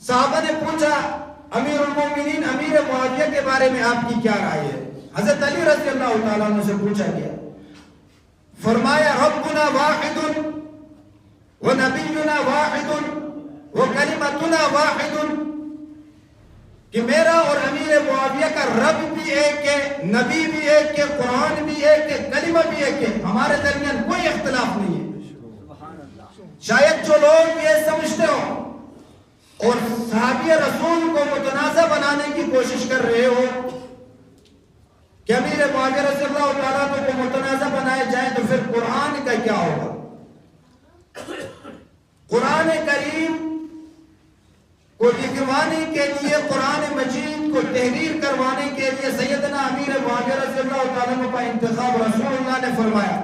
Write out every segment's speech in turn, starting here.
صحابہ نے پوچھا امیر المومنین امیر معاویہ کے بارے میں آپ کی کیا رائے ہے؟ حضرت علی رضی اللہ تعالیٰ عنہ سے پوچھا گیا، فرمایا ربنا واحد ونبینا واحد وکلمتنا واحد، کہ میرا اور امیر معاویہ کا رب بھی ایک ہے، نبی بھی ایک ہے، قرآن بھی ایک ہے، کلمہ بھی ایک ہے، ہمارے درمیان کوئی اختلاف نہیں ہے۔ شاید جو لوگ یہ سمجھتے ہو اور صحابی رسول کو متنازع بنانے کی کوشش کر رہے ہو کہ امیر معاویہ رضی اللہ تعالیٰ کو متنازع بنائے جائیں، تو پھر قرآن کا کیا ہوگا؟ قرآن کریم کو لکھوانے کے لیے، قرآن مجید کو تحریر کروانے کے لیے سیدنا امیر معاویہ رضی اللہ تعالیٰ کا انتخاب رسول اللہ نے فرمایا،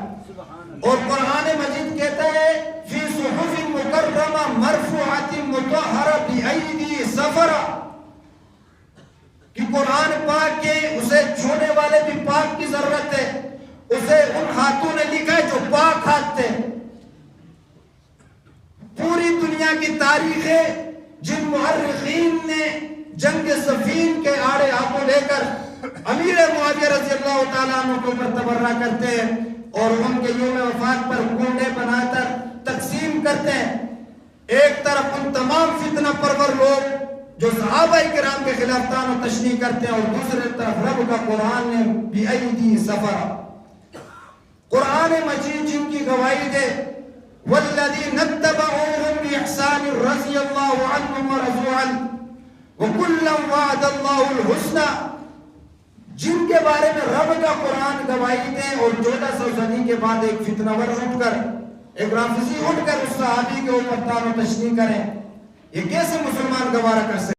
اور قرآن مجید کہتا ہے فی صحف مکرمہ مرفوعۃ مطہرہ بأیدی سفرہ، کہ قرآن پاک کے اسے چھونے والے بھی پاک کی ضرورت ہے، اسے ان ہاتھوں نے لکھا ہے جو پاک ہاتھ تھے۔ پوری دنیا کی تاریخ ہے جن مؤرخین نے جنگ صفین کے آڑے ہاتھوں لے کر امیر معاویہ رضی اللہ تعالیٰ عنہ کو تبرہ کرتے ہیں اور ان کے یوم وفات پر کنڈے بنا کر تقسیم کرتے ہیں۔ ایک طرف ان تمام فتنہ پرور لوگ جو صحابہ کرام کے خلاف طعن و تشنیع کرتے ہیں، اور دوسرے طرف رب کا قرآن نے بِأَيْدِي سَفَرَ، قرآن مجید جن کی گواہی دے وَالَّذِينَ اتَّبَعُوهُمْ بِإِحْسَانٍ رَضِيَ اللَّهُ عَنْهُمْ وَرَضُوا عَنْهُ وَكُلًّا وَعَدَ اللَّهُ الْحُسْنَى، جن کے بارے میں رب کا قرآن گواہی دے، اور 1400 صدی کے بعد ایک فتنہ ور اٹھ کر، ایک رافضی اٹھ کر اس صحابی کے اوپر طعن و تشنیع کریں، یہ کیسے مسلمان گوارا کر سکتے؟